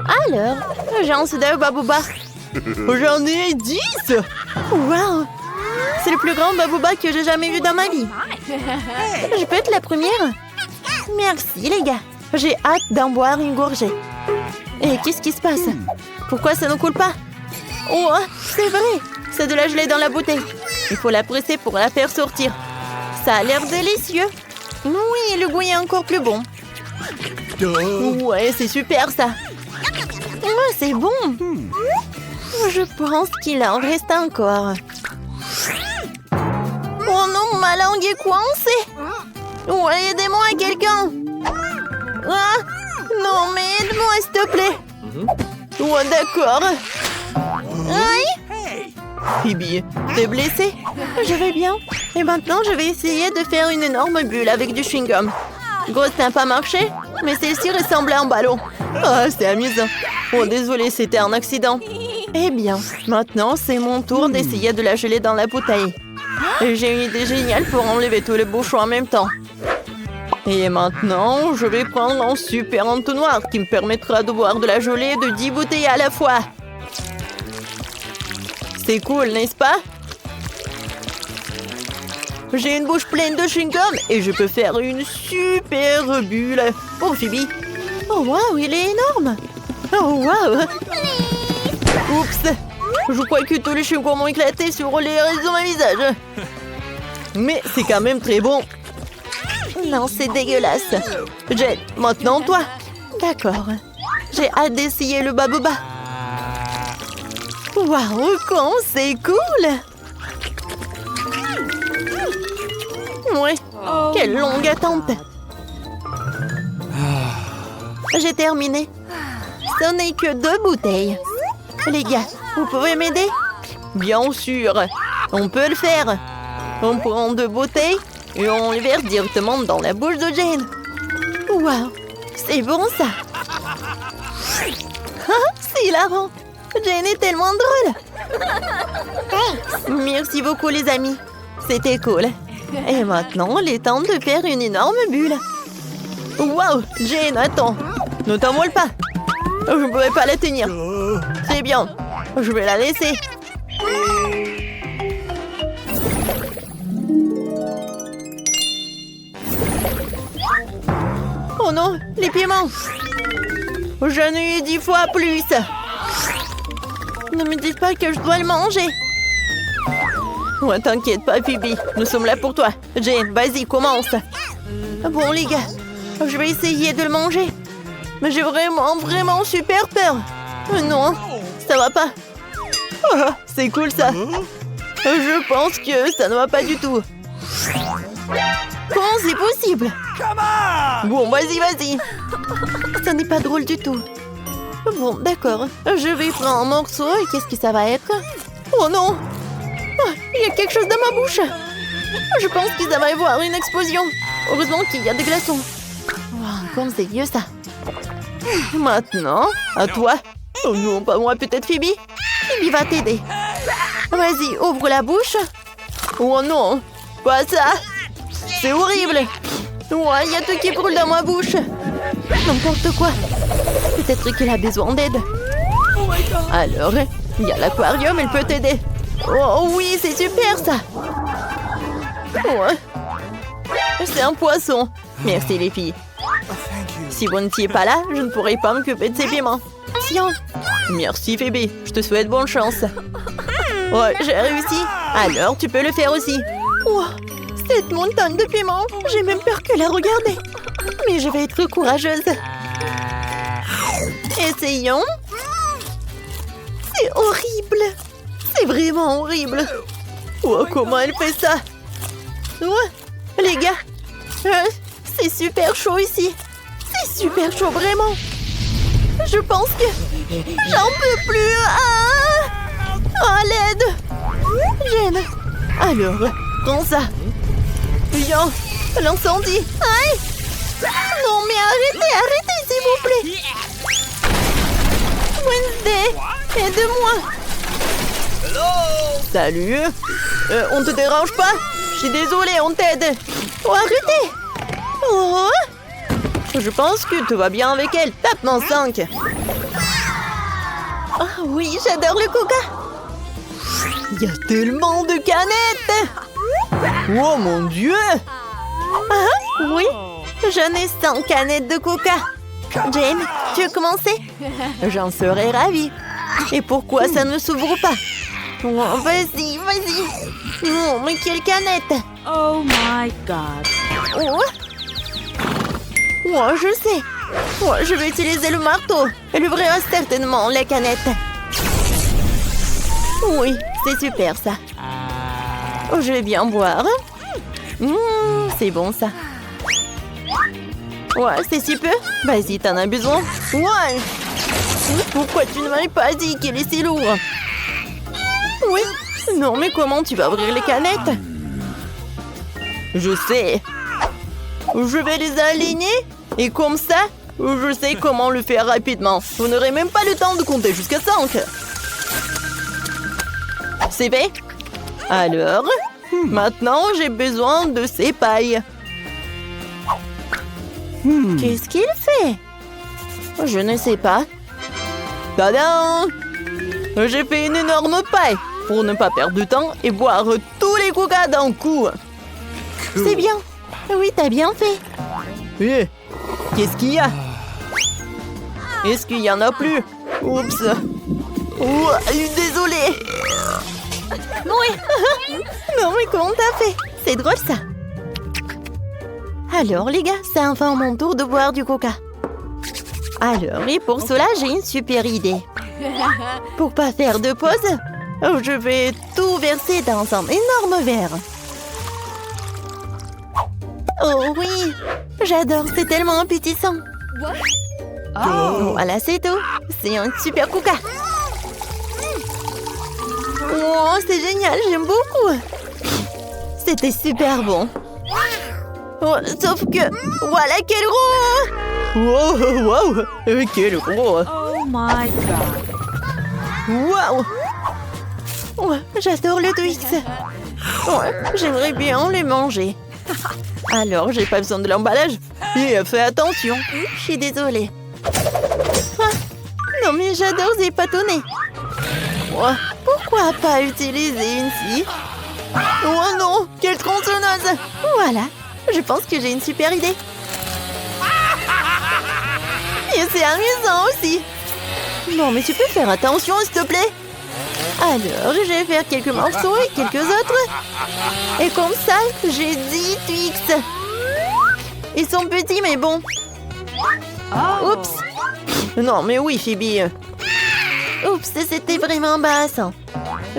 Alors, j'en suis d'un babouba. J'en ai 10! Wow! C'est le plus grand babouba que j'ai jamais vu dans ma vie. Je peux être la première? Merci, les gars. J'ai hâte d'en boire une gorgée. Et qu'est-ce qui se passe? Pourquoi ça ne coule pas? Oh, c'est vrai! C'est de la gelée dans la bouteille. Il faut la presser pour la faire sortir. Ça a l'air délicieux. Oui, le goût est encore plus bon. Ouais, c'est super ça. Ouais, c'est bon. Je pense qu'il en reste encore. Oh non, ma langue est coincée. Ouais, aidez-moi quelqu'un. Ah, non, mais aide-moi s'il te plaît. Ouais, d'accord. Oui? Phoebe, t'es blessée? Je vais bien. Et maintenant, je vais essayer de faire une énorme bulle avec du chewing-gum. Gros, ça n'a pas marché, mais celle-ci ressemblait à un ballon. Ah, c'est amusant. Oh, désolé, c'était un accident. Eh bien, maintenant, c'est mon tour d'essayer de la geler dans la bouteille. J'ai une idée géniale pour enlever tous les bouchons en même temps. Et maintenant, je vais prendre un super entonnoir qui me permettra de boire de la gelée de 10 bouteilles à la fois. C'est cool, n'est-ce pas? J'ai une bouche pleine de chewing-gum et je peux faire une super bulle. Oh, Phoebe. Oh, waouh, il est énorme. Oh, waouh. Oups. Je crois que tous les chewing-gums ont éclaté sur les restes de mon visage. Mais c'est quand même très bon. Non, c'est dégueulasse. Jen, maintenant toi. D'accord. J'ai hâte d'essayer le babouba. Waouh, con, c'est cool. Ouais, quelle longue attente. J'ai terminé. Ce n'est que 2 bouteilles. Les gars, vous pouvez m'aider? Bien sûr, on peut le faire. On prend 2 bouteilles et on les verse directement dans la bouche de Jane. Waouh, c'est bon ça. Ah, c'est hilarant. Jane est tellement drôle. Merci beaucoup les amis. C'était cool. Et maintenant, il est temps de faire une énorme bulle. Waouh, Jane, attends. Ne t'envole pas. Je ne pourrais pas la tenir. C'est bien. Je vais la laisser. Oh non, les piments. J'en ai eu 10 fois plus. Ne me dites pas que je dois le manger. Ouais, t'inquiète pas, Phoebe. Nous sommes là pour toi. Jane, vas-y, commence. Bon, les gars, je vais essayer de le manger. Mais j'ai vraiment super peur. Non, ça va pas. Oh, c'est cool, ça. Je pense que ça ne va pas du tout. Comment c'est possible? Bon, vas-y. Ça n'est pas drôle du tout. Bon, d'accord. Je vais prendre un morceau et qu'est-ce que ça va être? Oh non! Oh, il y a quelque chose dans ma bouche. Je pense que ça va y avoir une explosion. Heureusement qu'il y a des glaçons. Wow, comme c'est vieux ça. Maintenant, à toi. Oh non, pas moi, peut-être Phoebe. Phoebe va t'aider. Vas-y, ouvre la bouche. Oh non, pas ça. C'est horrible. Ouais, il y a tout qui brûle dans ma bouche. N'importe quoi. Peut-être qu'il a besoin d'aide. Alors, il y a l'aquarium, il peut t'aider. Oh oui, c'est super ça. Ouais. C'est un poisson. Merci les filles. Si vous n'étiez pas là, je ne pourrais pas m'occuper de ces piments. Tiens. Merci Phoebe, je te souhaite bonne chance. Ouais, j'ai réussi. Alors, tu peux le faire aussi. Wow, cette montagne de piments, j'ai même peur que la regarder. Mais je vais être courageuse. Essayons. C'est horrible. C'est vraiment horrible. Oh, comment elle fait ça? Ouais, les gars, c'est super chaud ici. C'est super chaud, vraiment. Je pense que j'en peux plus. Ah! Oh, l'aide. Jane. Alors, prends ça. Viens, l'incendie. Aïe! Non, mais arrêtez, s'il vous plaît. Wednesday, aide-moi. Salut. On te dérange pas? Je suis désolée, on t'aide. Oh, arrêtez. Oh. Je pense que tout va bien avec elle. Tape dans 5. Ah oui, j'adore le coca. Il y a tellement de canettes. Oh mon Dieu. Ah oui, j'en ai 100 canettes de coca. Jane, tu veux commencer? J'en serais ravie. Et pourquoi ça ne s'ouvre pas? Oh, vas-y, vas-y. Oh, mais quelle canette! Oh my God. Oh. Oh, je sais. Oh, je vais utiliser le marteau. Elle ouvrira certainement la canette. Oui, c'est super ça. Oh, je vais bien boire. C'est bon ça. Ouais, c'est si peu. Vas-y, t'en as besoin. Ouais. Pourquoi tu ne m'avais pas dit qu'il est si lourd? Oui. Non, mais comment tu vas ouvrir les canettes? Je sais. Je vais les aligner. Et comme ça, je sais comment le faire rapidement. Vous n'aurez même pas le temps de compter jusqu'à 5. C'est fait? Alors, maintenant, j'ai besoin de ces pailles. Qu'est-ce qu'il fait? Je ne sais pas. Tadam! J'ai fait une énorme paille pour ne pas perdre de temps et boire tous les coca d'un coup. C'est bien. Oui, t'as bien fait. Eh, qu'est-ce qu'il y a? Est-ce qu'il y en a plus? Oups. Oh, désolée. Oui. Non, mais comment t'as fait? C'est drôle, ça. Alors, les gars, c'est enfin mon tour de boire du coca. Alors, et pour cela, j'ai une super idée. Pour pas faire de pause, je vais tout verser dans un énorme verre. Oh oui, j'adore, c'est tellement appétissant. Voilà, c'est tout. C'est un super coca. Oh, c'est génial, j'aime beaucoup. C'était super bon. Oh, sauf que, voilà quel gros! Wow, wow, quel gros! Oh my God. Wow! Oh, j'adore le Twix. Oh, j'aimerais bien les manger. Alors, j'ai pas besoin de l'emballage. Et fais attention. Je suis désolée. Ah, non, mais j'adore ces bâtonnets. Oh, pourquoi pas utiliser une scie? Oh non, quelle tronçonneuse! Voilà, je pense que j'ai une super idée. Et c'est amusant aussi. Non, mais tu peux faire attention, s'il te plaît. Alors, je vais faire quelques morceaux et quelques autres. Et comme ça, j'ai 10 Twix. Ils sont petits, mais bon. Oups. Non, mais oui, Phoebe. Oups, c'était vraiment embarrassant.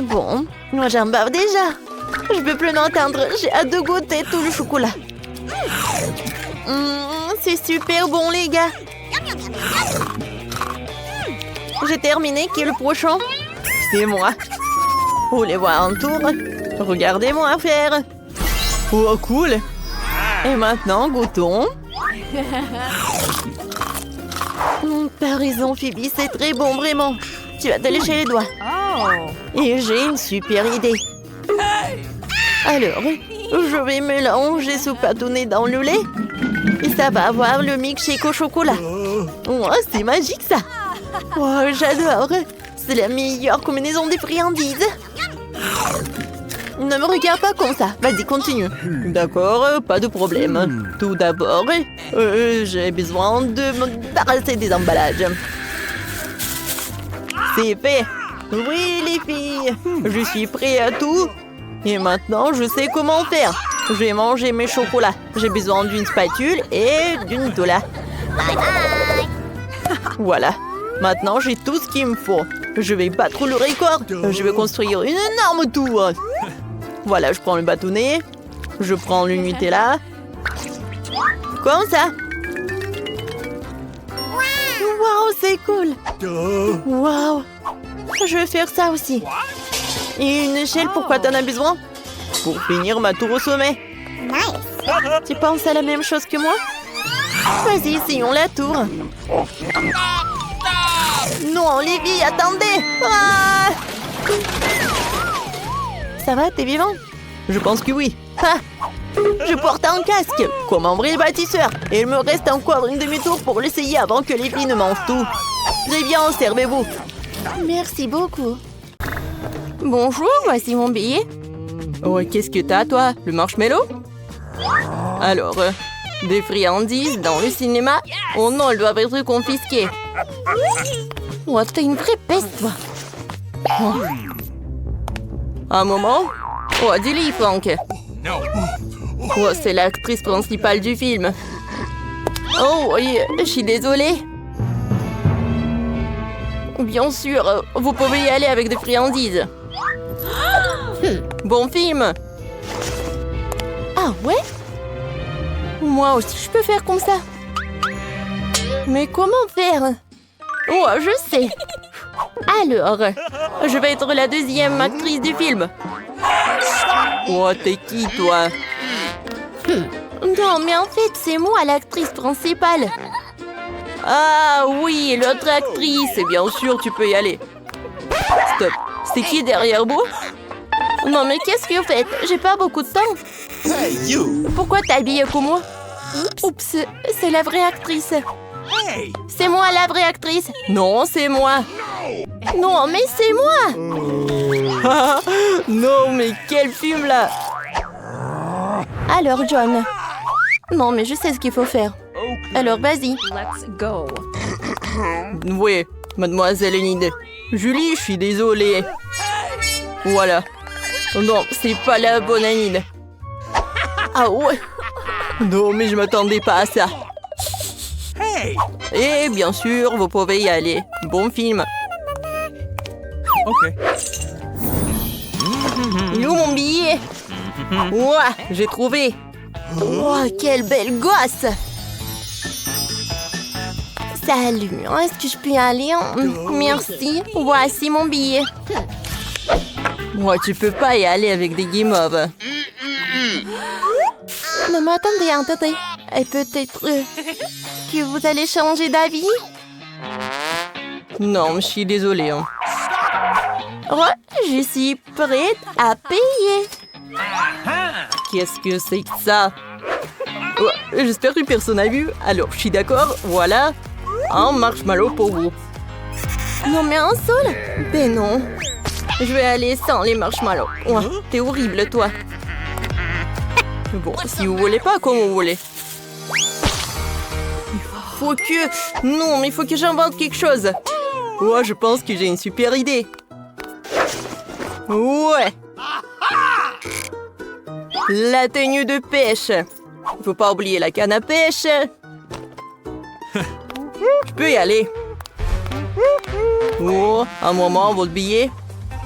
Bon, moi j'en bave déjà. Je peux plus l'entendre. J'ai hâte de goûter tout le chocolat. C'est super bon, les gars. J'ai terminé. Qui est le prochain? C'est moi. Vous voulez voir un tour? Regardez-moi faire. Oh, cool. Et maintenant, goûtons. T'as raison, Phoebe. C'est très bon, vraiment. Tu vas te lécher les doigts. Et j'ai une super idée. Alors, je vais mélanger ce bâtonnet dans le lait. Et ça va avoir le milkshake au chocolat. Oh, c'est magique, ça. Oh, j'adore. C'est la meilleure combinaison des friandises. Ne me regarde pas comme ça. Vas-y, continue. D'accord, pas de problème. Tout d'abord, j'ai besoin de me débarrasser des emballages. C'est fait. Oui, les filles. Je suis prêt à tout. Et maintenant, je sais comment faire. Je vais manger mes chocolats. J'ai besoin d'une spatule et d'une tola. Voilà. Maintenant, j'ai tout ce qu'il me faut. Je vais battre le record. Je vais construire une énorme tour. Voilà, je prends le bâtonnet. Je prends le Nutella. Comme ça. Waouh, c'est cool. Waouh. Je vais faire ça aussi. Et une échelle, pourquoi t'en as besoin? Pour finir ma tour au sommet. Tu penses à la même chose que moi? Vas-y, essayons la tour. Non, Livy, attendez! Ah! Ça va, t'es vivant? Je pense que oui. Ah! Je porte un casque, comme un vrai bâtisseur. Et il me reste encore une demi-tour pour l'essayer avant que les filles ne mangent tout. Très bien, servez-vous. Merci beaucoup. Bonjour, voici mon billet. Oh, qu'est-ce que t'as, toi? Le marshmallow? Alors, des friandises dans le cinéma? Oh non, elles doivent être confisquées. Oh, t'es une vraie peste, toi. Oh. Un moment. Oh, dis-lui, Frank. Oh, c'est l'actrice principale du film. Oh, oui, je suis désolée. Bien sûr, vous pouvez y aller avec des friandises. Bon film. Ah ouais? Moi aussi, je peux faire comme ça. Mais comment faire? Oh, je sais. Alors, je vais être la deuxième actrice du film. Oh, t'es qui, toi? Non, mais en fait, c'est moi l'actrice principale. Ah oui, l'autre actrice. Bien sûr, tu peux y aller. Stop. C'est qui derrière vous? Non, mais qu'est-ce que vous faites? J'ai pas beaucoup de temps. Hey, you! Pourquoi t'es habillée comme moi? Oups, c'est la vraie actrice. Hey! C'est moi la vraie actrice. Non, c'est moi. Non, mais c'est moi. Non, mais quel film là. Alors, John. Non, mais je sais ce qu'il faut faire. Alors, vas-y. Let's go. Oui, mademoiselle Enid. Julie, je suis désolée. Voilà. Non, c'est pas la bonne Enid. Ah ouais. Non, mais je m'attendais pas à ça. Hey! Et bien sûr, vous pouvez y aller. Bon film. Okay. Il est où mon billet? Ouah, j'ai trouvé. Ouah, quelle belle gosse. Salut, est-ce que je peux y aller? Merci, voici mon billet. Moi, tu peux pas y aller avec des guimauves. Non, mais attendez. Et peut-être que vous allez changer d'avis? Non, je suis désolée. Oh, je suis prête à payer. Qu'est-ce que c'est que ça? Oh, j'espère que personne n'a vu. Alors, je suis d'accord, voilà. Un marshmallow pour vous. Non, mais un seul? Ben non. Je vais aller sans les marshmallows. Ouais, t'es horrible, toi. Bon, si vous voulez pas, comme vous voulez. Faut que... Non, mais il faut que j'invente quelque chose. Ouais, je pense que j'ai une super idée. Ouais. La tenue de pêche. Il faut pas oublier la canne à pêche. Je peux y aller. Oh, un moment, votre billet.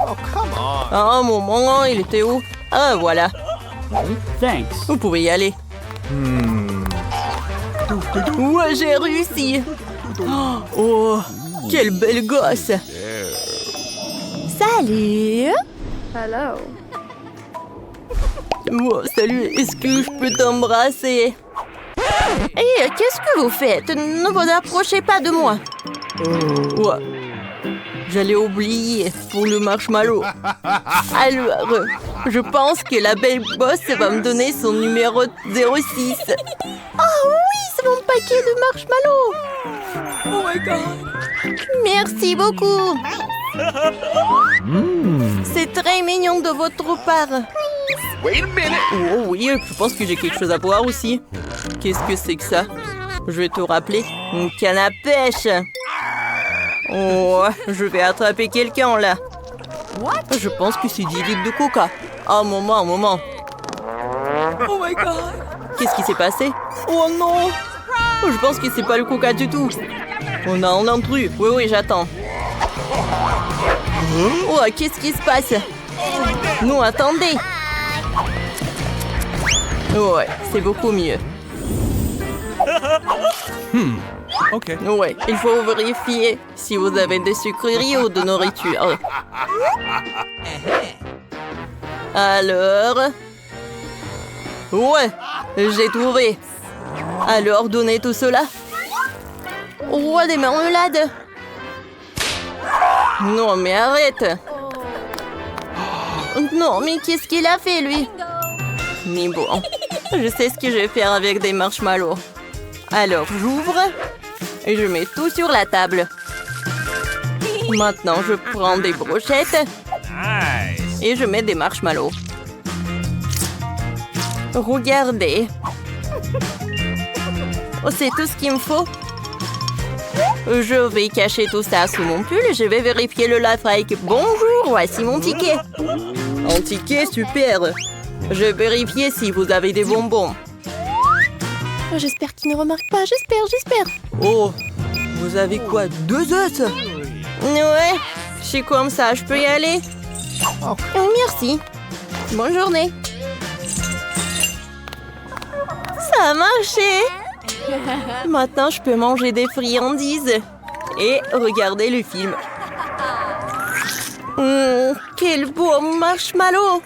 Oh, come on! Un moment, il était où? Ah, voilà. Thanks. Vous pouvez y aller. Ouais, j'ai réussi. Oh, quelle belle gosse. Salut. Hello. Oh, salut, est-ce que je peux t'embrasser? Hé, qu'est-ce que vous faites? Ne vous approchez pas de moi. Ouais. J'allais oublier pour le marshmallow. Alors, je pense que la belle boss va me donner son numéro 06. Oh oui, c'est mon paquet de marshmallows. Oh my god. Merci beaucoup. C'est très mignon de votre part. Wait a minute! Oh oui, je pense que j'ai quelque chose à boire aussi. Qu'est-ce que c'est que ça? Je vais te rappeler. Une canne à pêche. Oh, je vais attraper quelqu'un là. Je pense que c'est 10 litres de coca. Un moment. Oh my god. Qu'est-ce qui s'est passé? Oh non. Je pense que c'est pas le coca du tout. On a un intrus. Oui, j'attends. Oh, qu'est-ce qui se passe? Non, attendez. Ouais, c'est beaucoup mieux. Okay. Ouais, il faut vérifier si vous avez des sucreries ou de nourriture. Alors... Ouais, j'ai trouvé. Alors, donnez tout cela. Oh, des marmelades. Non, mais arrête. Non, mais qu'est-ce qu'il a fait, lui? Mais bon, je sais ce que je vais faire avec des marshmallows. Alors, j'ouvre et je mets tout sur la table. Maintenant, je prends des brochettes Nice. et je mets des marshmallows. Regardez. Oh, c'est tout ce qu'il me faut. Je vais cacher tout ça sous mon pull et je vais vérifier le lave-fake. Bonjour, voici mon ticket. Un ticket, super. Je vais vérifier si vous avez des bonbons. Oh, j'espère qu'il ne remarque pas, j'espère. Oh, vous avez quoi, 2 œufs? Ouais, je suis comme ça, je peux y aller? Oh, merci. Bonne journée. Ça a marché. Maintenant, je peux manger des friandises et regarder le film. Quel beau marshmallow!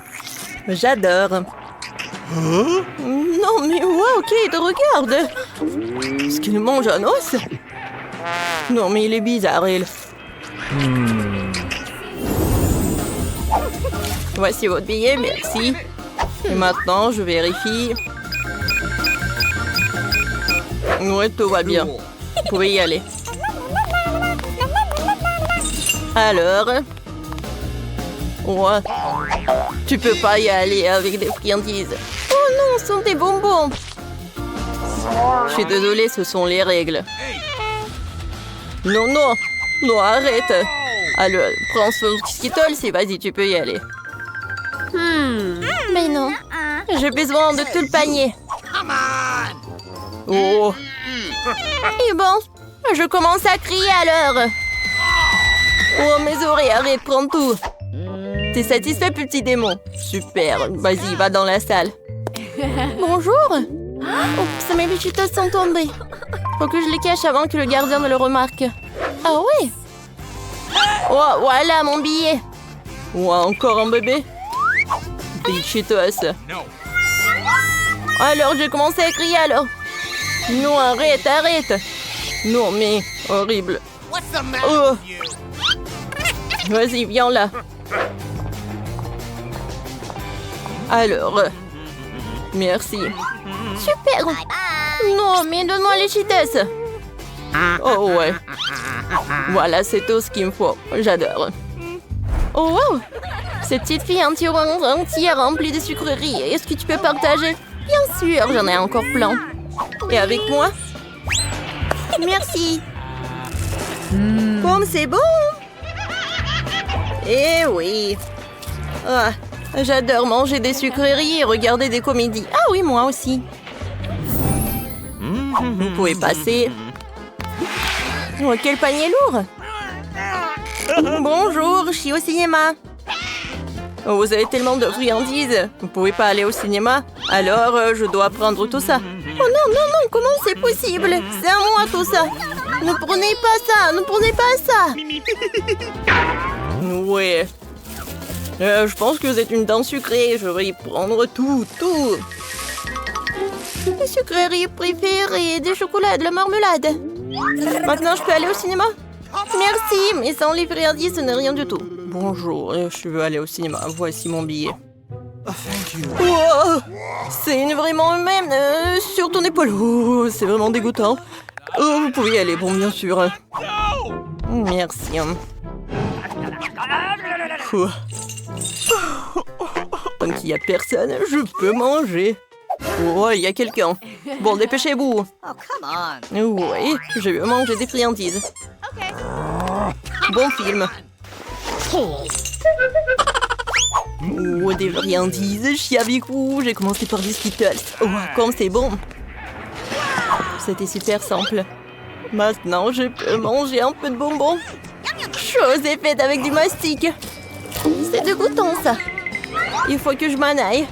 J'adore. Non, mais wow, Kate, regarde! Est-ce qu'il mange un os? Non, mais il est bizarre, il. Voici votre billet, merci. Et maintenant, je vérifie. Ouais, tout va bien. Vous pouvez y aller. Alors? Ouais. Tu peux pas y aller avec des friandises. Oh non, ce sont des bonbons. Je suis désolée, ce sont les règles. Non, arrête. Alors, prends ce Skittles et vas-y, tu peux y aller. Mais non, j'ai besoin de tout le panier. Oh. Et bon, je commence à crier alors. Oh, mes oreilles, arrête, prends tout. T'es satisfait, petit démon? Super, vas-y, va dans la salle. Bonjour. Oups, mes bichitos sont tombés. Faut que je les cache avant que le gardien ne le remarque. Ah ouais? Oh, voilà mon billet. Oh, encore un bébé? Bichitos. Alors, j'ai commencé à crier alors. Non, arrête. Non, mais horrible. Oh. Vas-y, viens là. Alors, merci. Super. Non, mais donne-moi les Cheetos. Oh ouais. Voilà, c'est tout ce qu'il me faut. J'adore. Oh wow. Cette petite fille entière remplie de sucreries. Est-ce que tu peux partager? Bien sûr, j'en ai encore plein. Et avec moi? Merci. Bon, c'est bon. Eh oui. Ah, j'adore manger des sucreries et regarder des comédies. Ah oui, moi aussi. Vous pouvez passer. Oh, quel panier lourd. Bonjour, je suis au cinéma. Oh, vous avez tellement de friandises. Vous pouvez pas aller au cinéma? Alors, je dois prendre tout ça. Oh non, comment c'est possible? C'est à moi tout ça. Ne prenez pas ça. Ouais. Je pense que vous êtes une dent sucrée. Je vais y prendre tout. Mes sucreries préférées, des chocolats, de la marmelade. Maintenant, je peux aller au cinéma? Merci, mais sans les friandises, ce n'est rien du tout. Bonjour, je veux aller au cinéma. Voici mon billet. Oh, c'est vraiment humaine sur ton épaule. Oh, c'est vraiment dégoûtant. Oh, vous pouvez y aller, bon, bien sûr. Merci. Tant qu'il n'y a personne, je peux manger. Oh, il y a quelqu'un. Bon, dépêchez-vous. Oui, je vais manger des friandises. Bon film. Oh, des friandises, je suis avec vous. J'ai commencé par des Skittles. Oh, comme c'est bon. C'était super simple. Maintenant, je peux manger un peu de bonbons. Chose est faite avec du mastic. C'est dégoûtant, ça. Il faut que je m'en aille.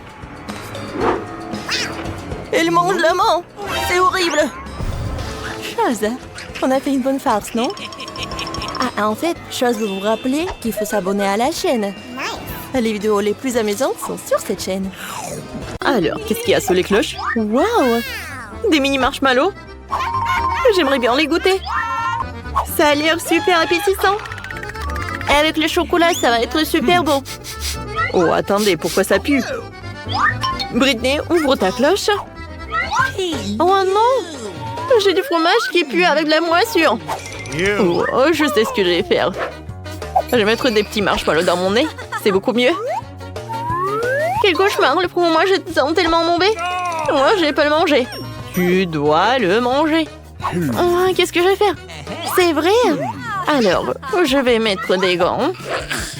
Elle mange la main. C'est horrible. Chose, on a fait une bonne farce, non? Ah, en fait, Chose veut vous rappeler qu'il faut s'abonner à la chaîne. Les vidéos les plus amusantes sont sur cette chaîne. Alors, qu'est-ce qu'il y a sous les cloches? Waouh! Des mini marshmallows. J'aimerais bien les goûter. Ça a l'air super appétissant. Avec le chocolat, ça va être super bon. Oh, attendez, pourquoi ça pue? Britney, ouvre ta cloche. Oh non! J'ai du fromage qui pue avec de la moisson. Oh, je sais ce que je vais faire. Je vais mettre des petits marshmallows dans mon nez. C'est beaucoup mieux. Quel cauchemar, le pour moi, je sens tellement mauvais. Moi, je vais pas le manger. Tu dois le manger. Oh, qu'est-ce que je vais faire? C'est vrai? Alors, je vais mettre des gants.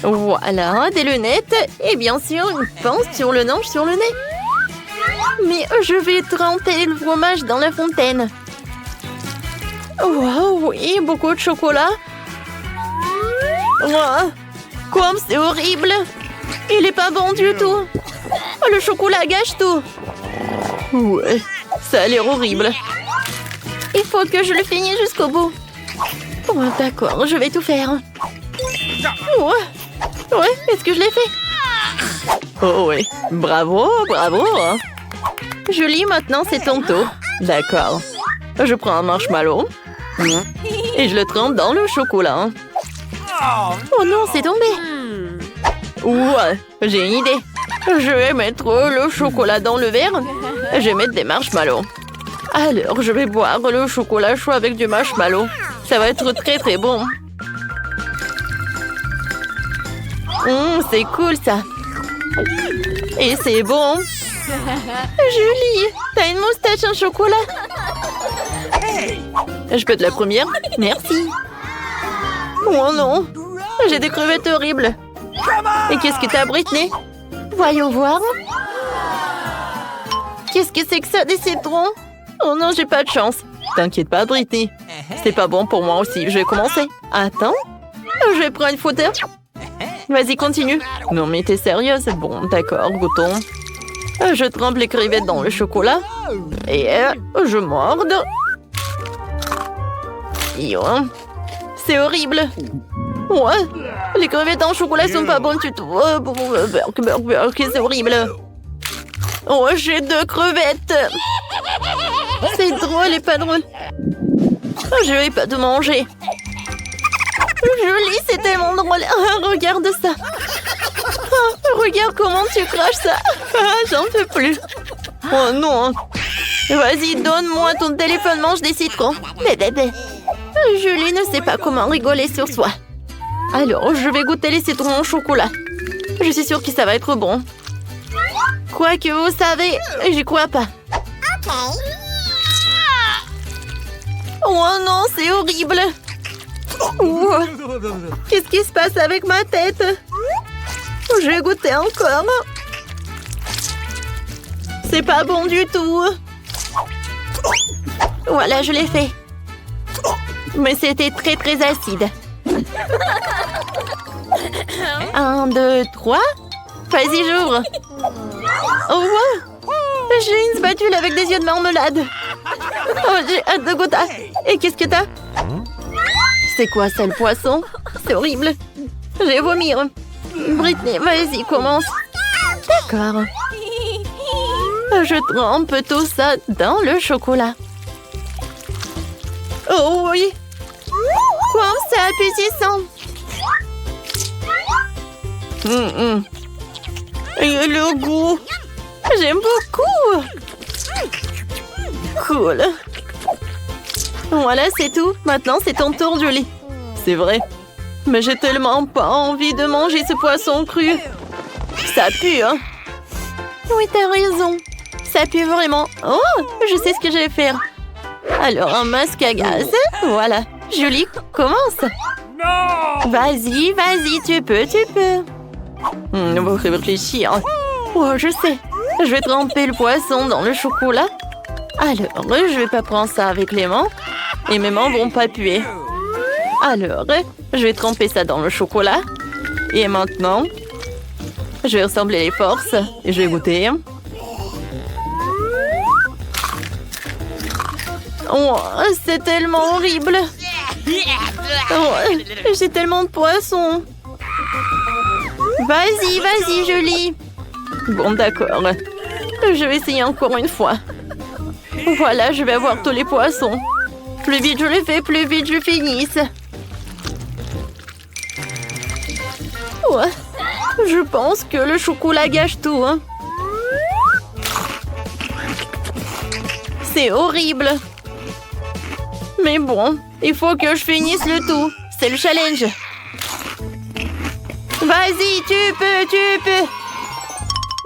Voilà, des lunettes. Et bien sûr, une pince sur le nez, sur le nez. Mais je vais tremper le fromage dans la fontaine. Wow, oui, beaucoup de chocolat. Wow. Comme c'est horrible. Il est pas bon du tout. Oh, le chocolat gâche tout. Ouais, ça a l'air horrible. Il faut que je le finisse jusqu'au bout. Oh, d'accord, je vais tout faire. Ouais, est-ce que je l'ai fait? Oh oui, bravo, bravo. Julie, maintenant c'est ton tour. D'accord. Je prends un marshmallow et je le trempe dans le chocolat. Oh non, c'est tombé. Ouais, j'ai une idée. Je vais mettre le chocolat dans le verre. Je vais mettre des marshmallows. Alors, je vais boire le chocolat chaud avec du marshmallow. Ça va être très très bon. C'est cool ça. Et c'est bon. Julie, t'as une moustache en chocolat. Je peux être la première? Merci. Oh non, j'ai des crevettes horribles. Et qu'est-ce que t'as, Britney? Voyons voir. Qu'est-ce que c'est que ça, des citrons? Oh non, j'ai pas de chance. T'inquiète pas, Britney. C'est pas bon pour moi aussi. Je vais commencer. Attends. Je vais prendre une photo. Vas-y, continue. Non, mais t'es sérieuse? Bon, d'accord, goûtons. Je trempe les crevettes dans le chocolat. Et je morde. C'est horrible. Ouais. Les crevettes en chocolat sont pas bonnes du tout. C'est horrible. Oh, j'ai 2 crevettes. C'est drôle et pas drôle. Je vais pas te manger. Julie, c'est tellement drôle. Regarde ça. Regarde comment tu craches ça. J'en peux plus. Oh non. Vas-y, donne-moi ton téléphone, mange des citrons. Bébé. Julie ne sait pas comment rigoler sur soi. Alors, je vais goûter les citrons au chocolat. Je suis sûre que ça va être bon. Quoi que vous savez, j'y crois pas. Oh non, c'est horrible. Qu'est-ce qui se passe avec ma tête? Je vais goûter encore. C'est pas bon du tout. Voilà, je l'ai fait. Mais c'était très très acide. 1, 2, 3. Vas-y, j'ouvre. Oh, wow. J'ai une spatule avec des yeux de marmelade. Oh, j'ai hâte de goûter. Et qu'est-ce que t'as? C'est quoi ça, le poisson? C'est horrible. Je vais vomir. Britney, vas-y, commence. D'accord. Je trempe tout ça dans le chocolat. Oh oui. Quoi, c'est appétissant. Et le goût. J'aime beaucoup. Cool. Voilà, c'est tout. Maintenant, c'est ton tour, Julie. C'est vrai. Mais j'ai tellement pas envie de manger ce poisson cru. Ça pue, hein? Oui, t'as raison. Ça pue vraiment. Oh, je sais ce que je vais faire. Alors, un masque à gaz. Voilà. Julie, commence. Vas-y, vas-y, tu peux. On va réfléchir. Oh, je sais. Je vais tremper le poisson dans le chocolat. Alors, je vais pas prendre ça avec les mains. Et mes mains vont pas puer. Alors, je vais tremper ça dans le chocolat. Et maintenant, je vais rassembler les forces. Et je vais goûter. Oh, c'est tellement horrible. Oh, j'ai tellement de poissons. Vas-y, vas-y, Julie. Bon, d'accord. Je vais essayer encore une fois. Voilà, je vais avoir tous les poissons. Plus vite je les fais, plus vite je finisse. Ouais, je pense que le chocolat gâche tout. Hein. C'est horrible. Mais bon, il faut que je finisse le tout. C'est le challenge. Vas-y, tu peux.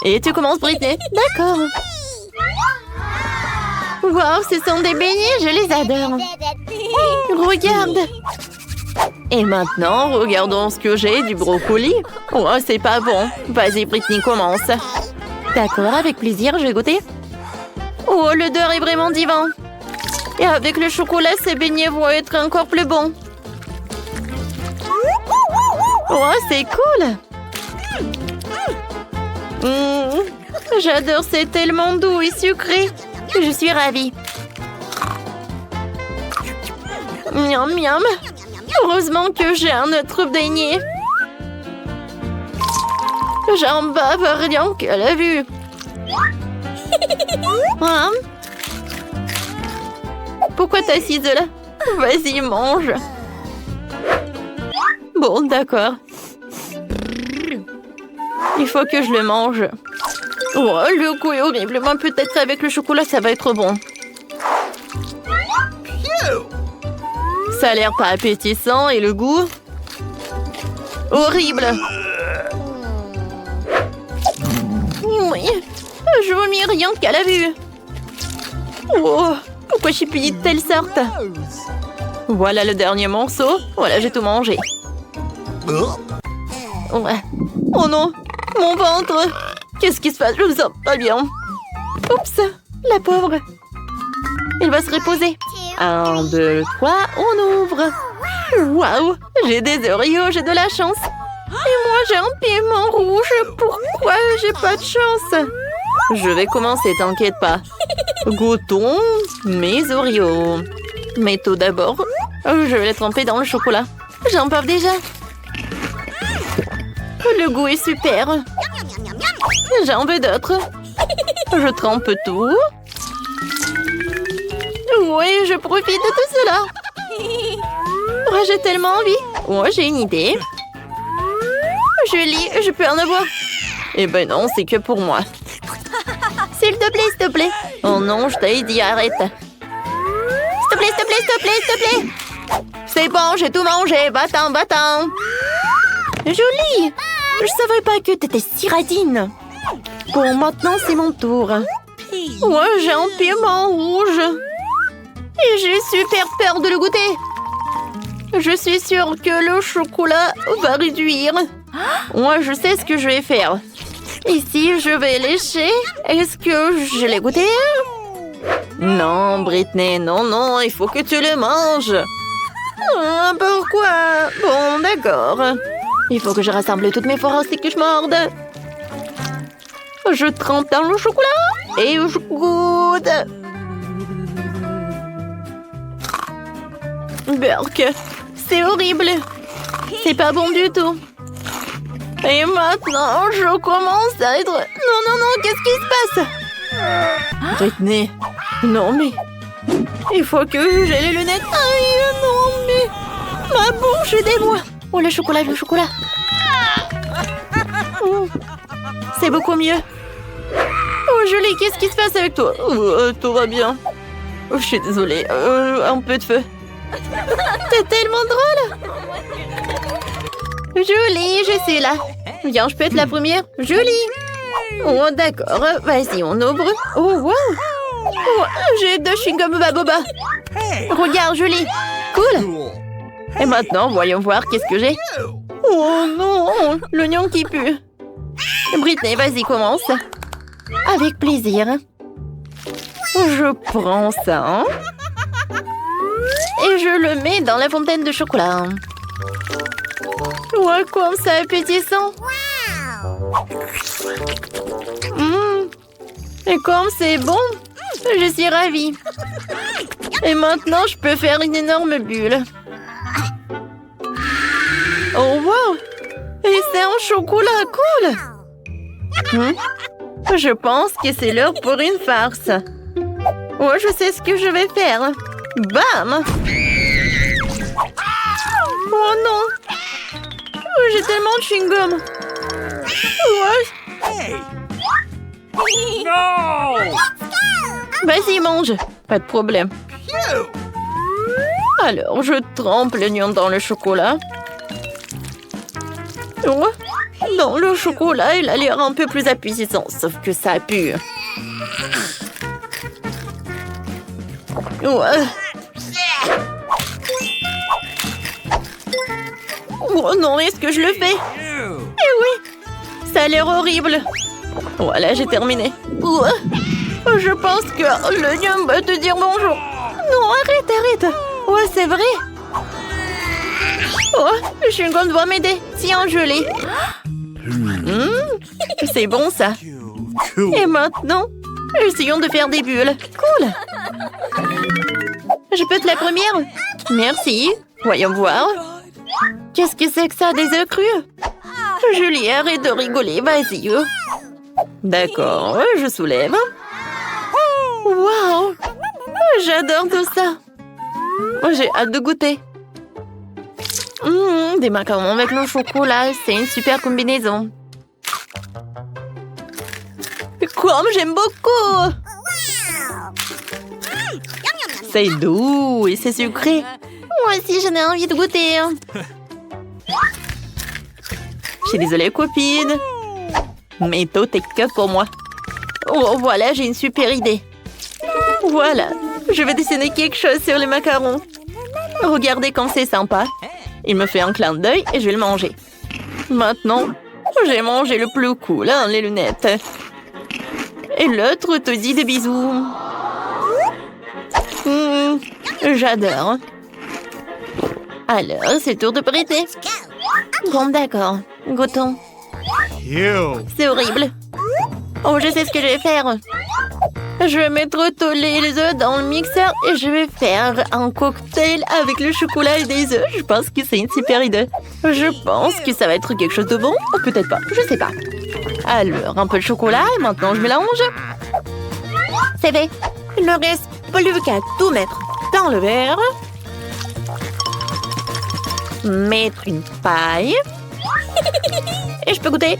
Et tu commences, Britney. D'accord. Wow, ce sont des beignets, je les adore. Regarde. Et maintenant, regardons ce que j'ai du brocoli. Oh, c'est pas bon. Vas-y, Britney, commence. D'accord, avec plaisir, je vais goûter. Oh, l'odeur est vraiment divin. Et avec le chocolat, ces beignets vont être encore plus bons. Oh, c'est cool. J'adore, c'est tellement doux et sucré. Je suis ravie. Miam, miam. Heureusement que j'ai un autre beignet. J'en bave rien qu'à la vue. Hein? Pourquoi t'es assise là? Vas-y, mange. Bon, d'accord. Il faut que je le mange. Oh, le goût est horrible. Moi, peut-être avec le chocolat, ça va être bon. Ça a l'air pas appétissant et le goût... horrible. Oui, je vomis rien qu'à la vue. Oh, pourquoi j'ai payé de telle sorte? Voilà le dernier morceau. Voilà, j'ai tout mangé. Ouais. Oh non, mon ventre. Qu'est-ce qui se passe? Je me sens pas bien. Oups, la pauvre. Il va se reposer. 1, 2, 3, on ouvre. Waouh, j'ai des Oreos, j'ai de la chance. Et moi, j'ai un piment rouge. Pourquoi j'ai pas de chance? Je vais commencer, t'inquiète pas. Goûtons mes Oreos. Mais tout d'abord, je vais les tremper dans le chocolat. J'en parle déjà. Le goût est super. J'en veux d'autres. Je trempe tout. Oui, je profite de tout cela. Oh, j'ai tellement envie. Oh, j'ai une idée. Julie, je peux en avoir? Eh ben non, c'est que pour moi. S'il te plaît, s'il te plaît. Oh non, je t'ai dit arrête. S'il te plaît, s'il te plaît, s'il te plaît, s'il te plaît. C'est bon, j'ai tout mangé. Va-t'en, va-t'en. Julie, je savais pas que t'étais si radine. Bon, maintenant, c'est mon tour. Ouais, j'ai un piment rouge. Et j'ai super peur de le goûter. Je suis sûre que le chocolat va réduire. Moi, je sais ce que je vais faire. Ici, je vais lécher. Est-ce que je l'ai goûté? Non, Britney, non, non, il faut que tu le manges. Pourquoi? Bon, d'accord. Il faut que je rassemble toutes mes forces et que je morde. Je trempe dans le chocolat et je goûte. Burk, c'est horrible. C'est pas bon du tout. Et maintenant, je commence à être... Non, non, non, qu'est-ce qui se passe? Britney, non mais... Il faut que j'ai les lunettes. Aïe, non mais... Ma bouche est des bois. Oh, le chocolat, le chocolat. C'est beaucoup mieux. Oh, Julie, qu'est-ce qui se passe avec toi? Tout va bien. Je suis désolée. Un peu de feu. T'es tellement drôle. Julie, je suis là. Viens, je peux être la première. Julie. Oh, d'accord. Vas-y, on ouvre. Oh, wow. Oh, j'ai 2 chewing-gums Baboba. Regarde, Julie. Cool. Et maintenant, voyons voir qu'est-ce que j'ai. Oh non, l'oignon qui pue. Britney, vas-y, commence. Avec plaisir. Je prends ça. Et je le mets dans la fontaine de chocolat. Ouais, comme ça appétissant. Et comme c'est bon, je suis ravie. Et maintenant, je peux faire une énorme bulle. Oh, wow! Et c'est un chocolat cool! Je pense que c'est l'heure pour une farce. Oh, je sais ce que je vais faire. Bam! Oh non! Oh, j'ai tellement de chewing-gum. Ouais. No! Vas-y, mange. Pas de problème. Alors, je trempe l'oignon dans le chocolat. Oh, non, le chocolat, il a l'air un peu plus appétissant, sauf que ça pue. Ouais. Oh non, est-ce que je le fais? Eh oui, ça a l'air horrible. Voilà, j'ai terminé. Ouais. Je pense que le lion va te dire bonjour. Non, arrête. Ouais, c'est vrai. Oh, le chewing-gum doit m'aider. Tiens, je l'ai. C'est bon, ça. Et maintenant, essayons de faire des bulles. Cool. Je peux être la première? Merci. Voyons voir. Qu'est-ce que c'est que ça, des œufs crus? Julie, arrête de rigoler, vas-y. D'accord, je soulève. Waouh! J'adore tout ça. J'ai hâte de goûter. Des macarons avec le chocolat, c'est une super combinaison. Comme j'aime beaucoup! C'est doux et c'est sucré. Moi aussi, j'en ai envie de goûter. Je suis désolée, copine. Mais tout est que pour moi. Oh, voilà, j'ai une super idée. Voilà, je vais dessiner quelque chose sur les macarons. Regardez comme c'est sympa. Il me fait un clin d'œil et je vais le manger. Maintenant, j'ai mangé le plus cool, hein, les lunettes. Et l'autre te dit des bisous. J'adore. Alors, c'est tour de prêter. Bon, d'accord. Goûtons. C'est horrible. Oh, je sais ce que je vais faire. Je vais mettre tous les œufs dans le mixeur et je vais faire un cocktail avec le chocolat et des œufs. Je pense que c'est une super idée. Je pense que ça va être quelque chose de bon. Ou peut-être pas, je sais pas. Alors, un peu de chocolat et maintenant je mélange. C'est fait. Il ne reste plus qu'à tout mettre dans le verre. Mettre une paille. Et je peux goûter.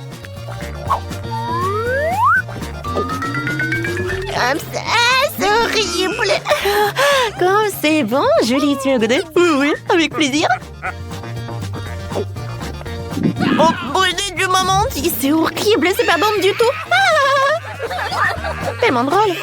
C'est horrible. Comme c'est bon, Julie, tu veux goûter? Oui, avec plaisir. Oh, brûlé du moment, c'est horrible, c'est pas bon du tout. Tellement drôle.